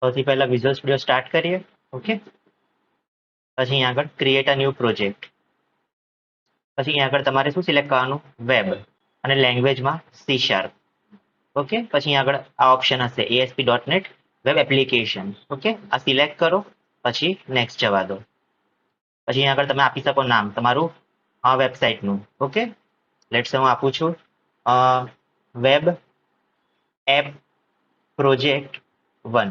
સૌથી પહેલા visual studio start કરીએ. ઓકે, પછી અહીંયા આગળ ક્રિએટ અ ન્યૂ પ્રોજેક્ટ. પછી અહીંયા આગળ તમારે શું સિલેક્ટ કરવાનું? વેબ અને લેંગ્વેજમાં સી શાર્પ. ઓકે, પછી અહીંયા આગળ આ ઓપ્શન હશે ASP.NET વેબ એપ્લિકેશન. ઓકે, આ સિલેક્ટ કરો, પછી નેક્સ્ટ જવા દો. પછી અહીંયા આગળ તમે આપી શકો નામ તમારું વેબસાઇટનું. ઓકે, લેટ્સ હું આપું છું વેબ એપ પ્રોજેક્ટ 1.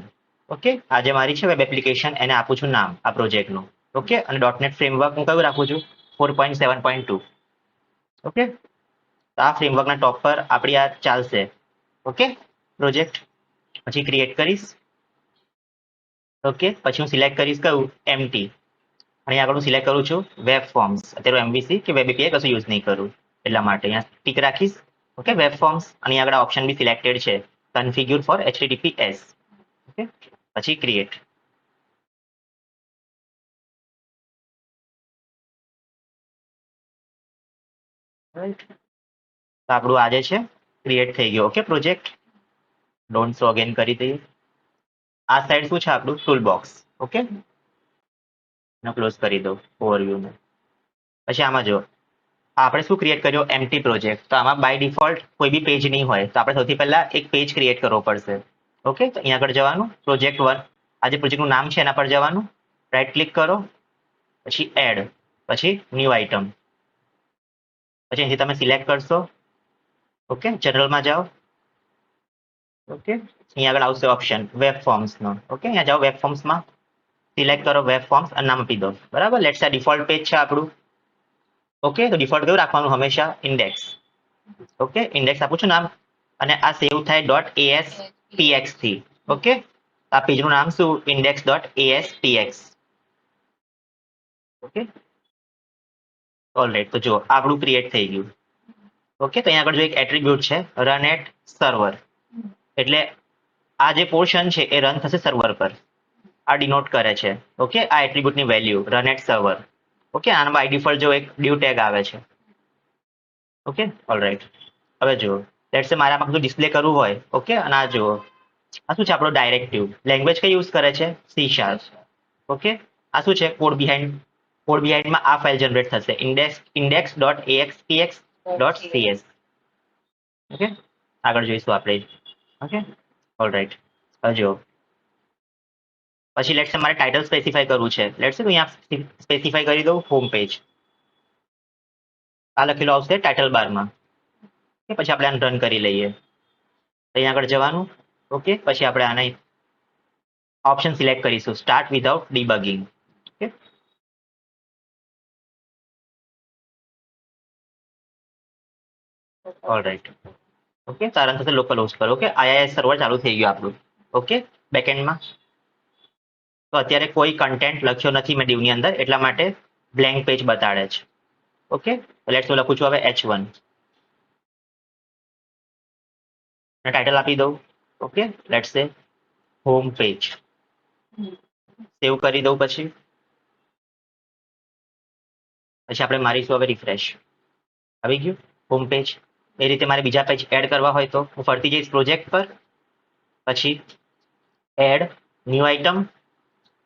ઓકે, આ જે મારી છે વેબ એપ્લિકેશન એને આપું છું નામ આ પ્રોજેક્ટનું. ઓકે, અને .NET ફ્રેમવર્ક હું કયું રાખું છું? 4.7.2. ઓકે, તો આ ફ્રેમવર્કના ટોપ પર આપણી આ ચાલશે. Okay, project. પછી ક્રિએટ કરીશ. ઓકે, પછી હું સિલેક્ટ કરીશ કયું? એમટી. અને આગળ હું સિલેક્ટ કરું છું વેબ ફોર્મ્સ. અત્યારે એમવીસી કે વેબ એપીઆઈ કશું યુઝ નહીં કરું એટલા માટે અહીંયા ટીક રાખીશ. Okay, web forms. અને આગળ ઓપ્શન બી સિલેક્ટેડ છે કન્ફિગ્યુર ફોર HTTPS. ઓકે, પછી ક્રિએટ. રાઈટ, તો આપણું આજે છે ક્રિએટ થઈ ગયો. Okay, project don't show again કરી દઈએ. આ સાઈડ શું છે આપણું? Tool box. ઓકે, ક્લોઝ કરી દો ઓવરવ્યુ. પછી આમાં જો આપણે શું ક્રિએટ કર્યો? Empty project. તો આમાં બાય ડિફોલ્ટ કોઈ બી પેજ નહીં હોય, તો આપણે સૌથી પહેલા એક પેજ ક્રિએટ કરવો પડશે. ઓકે, તો અહીંયા આગળ જવાનું, પ્રોજેક્ટ 1. આ જે પ્રોજેક્ટનું નામ છે એના પર જવાનું, રાઈટ ક્લિક કરો, પછી એડ, પછી ન્યૂ આઇટમ. પછી અહીંથી તમે સિલેક્ટ કરશો. ઓકે, જનરલમાં જાઓ. ઓકે, અહીંયા આગળ આવશે ઓપ્શન વેબ ફોર્મ્સનો. ઓકે, અહીંયા જાઓ વેબ ફોર્મ્સમાં, સિલેક્ટ કરો વેબ ફોર્મ્સ અને નામ આપી દો. બરાબર, લેટ્સ આ ડિફોલ્ટ પેજ છે આપણું. ઓકે, તો ડિફોલ્ટ કયું રાખવાનું? હંમેશા ઇન્ડેક્સ. ઓકે, ઇન્ડેક્સ આપું છું નામ, અને આ સેવ થાય .aspx થી. ઓકે, આ પેજનું નામ શું? index.aspx. ઓકે, ઓલરાઈટ, તો જો આપણું ક્રિએટ થઈ ગયું. ઓકે, તો અહીંયા આગળ જો એક એટ્રીબ્યુટ છે રન એટ સર્વર, એટલે આ જે પોર્શન છે એ રન થશે સર્વર પર. આ ડિનોટ કરે છે. ઓકે, આ એટ્રીબ્યુટની value run at server. Okay, આના બાય ડિફોલ્ટ જો એક ડિવ ટેગ આવે છે. Okay, alright. હવે જુઓ, લેટ્સ સે મારે આમાં બધું ડિસ્પ્લે કરવું હોય. ઓકે, અને આ જુઓ, આ શું છે આપણો ડાયરેક્ટિવ. લેંગ્વેજ કઈ યુઝ કરે છે? C sharp. ઓકે, આ શું છે? કોડ બિહાઇન્ડમાં આ ફાઇલ જનરેટ થશે index.axpx.cs. ઓકે, આગળ જોઈશું આપણે. Okay, alright. હવે જુઓ, પછી લેટ્સ સે મારે ટાઇટલ સ્પેસિફાઈ કરવું છે. લેટ્સ સે અહીંયા સ્પેસિફાઈ કરી દઉં હોમ પેજ. આ લખેલું આવશે ટાઇટલ બારમાં. પછી આપણે આને રન કરી લઈએ. અહીંયા આગળ જવાનું. ઓકે, પછી આપણે આને ઓપ્શન સિલેક્ટ કરીશું start without debugging. Okay, alright. Okay, તારણ થશે લોકલ હોસ્ટ પર. ઓકે, IIS સર્વર ચાલુ થઈ ગયું આપણું. ઓકે, બેકએન્ડમાં. તો અત્યારે કોઈ કન્ટેન્ટ લખ્યો નથી મેં ડીવની અંદર, એટલા માટે બ્લેન્ક પેજ બતાડે છે. ઓકે, લેટ્સ હું લખું છું હવે H1 અને ટાઇટલ આપી દઉં. ઓકે, લેટ્સ સે હોમ પેજ. સેવ કરી દઉં. પછી આપણે મારીશું હવે રિફ્રેશ. આવી ગયું હોમ પેજ. એ રીતે મારે બીજા પેજ એડ કરવા હોય તો હું ફરતી જઈશ પ્રોજેક્ટ પર, પછી એડ ન્યૂ આઇટમ,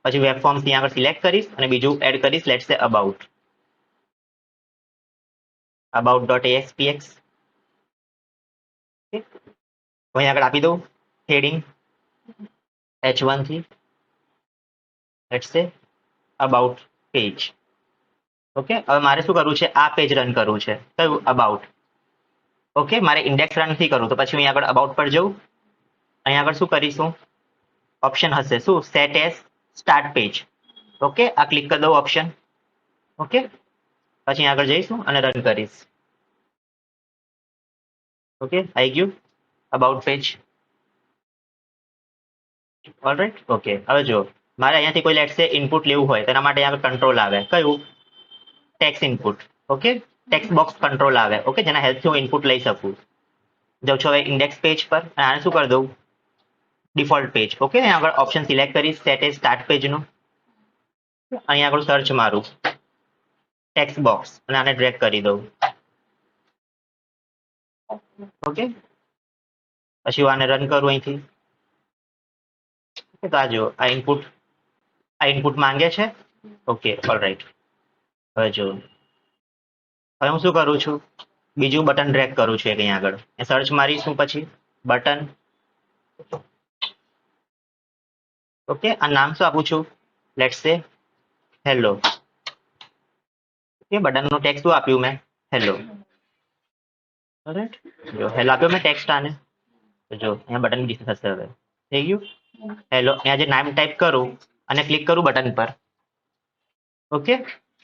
પછી વેબ ફોર્મ્સ ત્યાં આગળ સિલેક્ટ કરીશ અને બીજું એડ કરીશ. લેટ્સ સે about.aspx. અહીં આગળ આપી દઉં હેડિંગ H1 થી લેટ્સ સે about page. ઓકે, હવે મારે શું કરવું છે? આ પેજ રન કરવું છે. કયું? about. ઓકે, મારે ઇન્ડેક્સ રન નથી કરવું, તો પછી હું આગળ about પર જઉં. અહીં આગળ શું કરીશું? ઓપ્શન હશે શું? Set as start page. Okay, આ ક્લિક કરી દઉં ઓપ્શન. ઓકે, પછી આગળ જઈશું અને રન કરીશ. ઓકે, આવી ગયું અબાઉટ પેજ. ઓલરાઈટ. ઓકે, હવે જો મારે અહીંયાથી કોઈ લેટ્સ સે ઇનપુટ લેવું હોય, તેના માટે અહીંયા કંટ્રોલ આવે. કયું? Tax input. Okay, text box control આવે. ઓકે, જેના હેલ્પથી હું ઇનપુટ લઈ શકું. જાઉં છું હવે ઇન્ડેક્સ પેજ પર અને આને શું કરી દઉં? Default page. ઓકે, અહીંયા આગળ ઓપ્શન સિલેક્ટ કરીશ સેટ એઝ સ્ટાર્ટ પેજનું. અહીંયા આગળ સર્ચ મારું ટેક્સ્ટ બોક્સ અને આને ડ્રેગ કરી દઉં. ઓકે, પછી હું આને રન કરું અહીંથી. ઓકે, તો આ જો આ ઇનપુટ માંગે છે. Okay, alright. હવે જો હવે હું શું કરું છું, બીજું બટન ડ્રેગ કરું છું એક અહીંયા આગળ, સર્ચ મારીશું પછી બટન. ઓકે, આ નામ શું આપું છું, લેટ્સ સે હેલો. ઓકે, બટનનું ટેક્સ્ટ શું આપ્યું મેં, હેલો. રાઈટ, જો હેલો આપ્યો મેં ટેક્સ્ટ આને. તો જો અહીંયા બટન ડિસ્પ્લે થશે. હવે થઈ ગયું હેલો. અહીંયા જે નામ ટાઈપ કરું અને ક્લિક કરું બટન પર. Okay,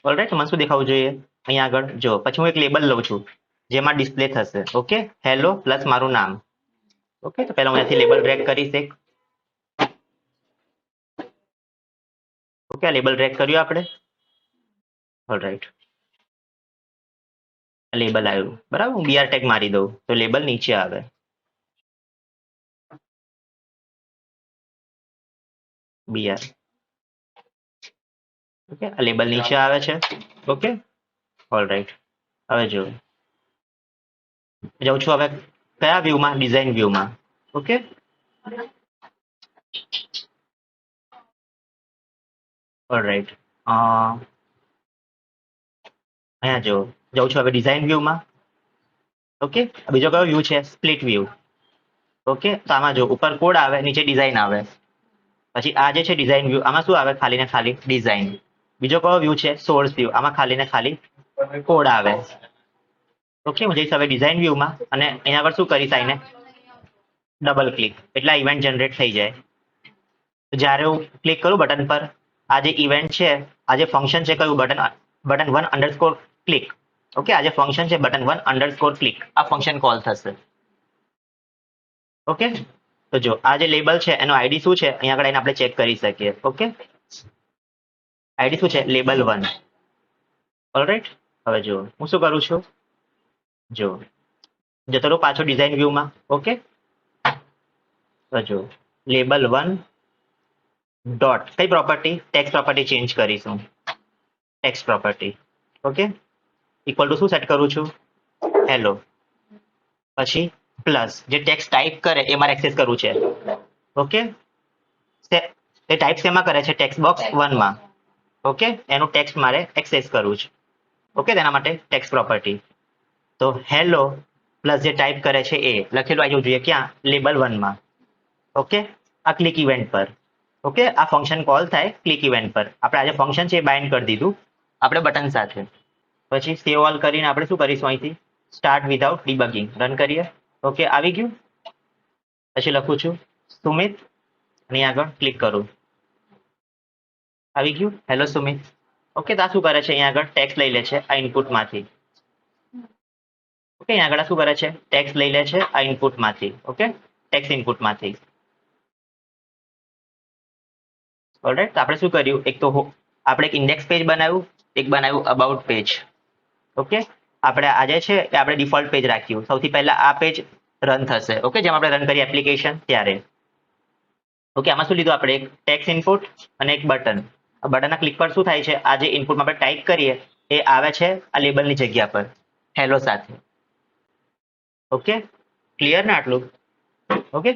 alright. મને શું દેખાવું જોઈએ અહીંયા આગળ, જો પછી હું એક લેબલ લઉં છું જેમાં ડિસ્પ્લે થશે. ઓકે, હેલો પ્લસ મારું નામ. ઓકે, તો પહેલા હું અહીંયાથી લેબલ ડ્રેગ કરીશ એક. ઓકે, આ લેબલ ડ્રેગ કર્યું આપણે. ઓલરાઈટ, લેબલ આવ્યું બરાબર. હું બીઆર ટેગ મારી દઉં તો લેબલ નીચે આવે. બીઆર. ઓકે, આ લેબલ નીચે આવે છે. Okay, alright. હવે જો જાઉં છું હવે કયા વ્યૂમાં, ડિઝાઇન વ્યૂમાં. Okay, alright. અહીંયા જો જાઉં છું હવે ડિઝાઇન વ્યૂમાં. ઓકે, બીજો કયો વ્યૂ છે, સ્પ્લિટ વ્યૂ. ઓકે, તો આમાં જો ઉપર કોડ આવે, નીચે ડિઝાઇન આવે. પછી આ જે છે ડિઝાઇન વ્યૂ, આમાં શું આવે, ખાલી ને ખાલી ડિઝાઇન. બીજો કયો વ્યૂ છે, સોર્સ વ્યૂ, આમાં ખાલી ને ખાલી કોડ આવે. ઓકે, હું જઈશ હવે ડિઝાઇન વ્યૂમાં અને અહીંયા આગળ શું કરીશ, આઈને ડબલ ક્લિક એટલે આ ઇવેન્ટ જનરેટ થઈ જાય. તો જ્યારે હું ક્લિક કરું બટન પર, આ જે ઇવેન્ટ છે, આ જે ફંક્શન છે, કયું બટન 1 ક્લિક. ઓકે, આ જે ફંક્શન છે બટન 1 ક્લિક, આ ફંક્શન કોલ થશે. ઓકે, તો જો આ જે લેબલ છે એનો આઈડી શું છે, અહીંયા આગળ આવીને આપણે ચેક કરી શકીએ. ઓકે, આઈડી શું છે, લેબલ 1. ઓલરાઈટ. હવે જો હું શું કરું છું, જો જતો રહો પાછો ડિઝાઇન વ્યૂમાં. ઓકે, તો જો લેબલ 1 ડોટ કઈ પ્રોપર્ટી, ટેક્સ્ટ પ્રોપર્ટી ચેન્જ કરીશું. Text property. Okay, equal to શું સેટ કરું છું, હેલો. પછી પ્લસ જે ટેક્સ્ટ ટાઈપ કરે એ મારે એક્સેસ કરવું છે. ઓકે, એ ટાઈપ શેમાં કરે છે, ટેક્સ્ટ બોક્સ 1 માં. ઓકે, એનું ટેક્સ્ટ મારે એક્સેસ કરવું છે. ઓકે, તેના માટે ટેક્સ્ટ પ્રોપર્ટી. તો હેલો પ્લસ જે ટાઈપ કરે છે એ લખેલું આવી જવું જોઈએ ક્યાં, લેબલ 1 માં. ઓકે, આ ક્લિક ઇવેન્ટ પર. ઓકે, આ ફંક્શન કોલ થાય ક્લિક ઇવેન્ટ પર. આપણે આજે ફંક્શન છે એ બાઇન્ડ કરી દીધું આપણે બટન સાથે. પછી સેવ ઓલ કરીને આપણે શું કરીશું, અહીંથી સ્ટાર્ટ વિધાઉટ ડિબગિંગ રન કરીએ. ઓકે, આવી ગયું. પછી લખું છું સુમિત અને આગળ ક્લિક કરું, આવી ગયું હેલો સુમિત. ઓકે, તો આ શું કરે છે, અહીંયા આગળ ટેક્સ્ટ લઈ લે છે આ ઇનપુટમાંથી. ઓકે, અહીંયા આગળ શું કરે છે, ટેક્સ્ટ લઈ લે છે આ ઇનપુટમાંથી. ઓકે, ટેક્સ્ટ ઇનપુટમાંથી. ઓલરાઈટ, તો આપણે શું કર્યું, એક તો આપણે એક ઇન્ડેક્સ પેજ બનાવ્યું, એક બનાવ્યું અબાઉટ પેજ. ઓકે, આપણે આજે છે એ આપણે ડિફોલ્ટ પેજ રાખ્યું. સૌથી પહેલા આ પેજ રન થશે. ઓકે, જેમ આપણે રન કરીએ એપ્લિકેશન ત્યારે. ઓકે, આમાં શું લીધું આપણે, એક ટેક્સ્ટ ઇનપુટ અને એક બટન. બટનના ક્લિક પર શું થાય છે, આ જે ઇનપુટમાં આપણે ટાઈપ કરીએ એ આવે છે આ લેબલની જગ્યા પર હેલો સાથે. ઓકે, ક્લિયર ને આટલું. ઓકે,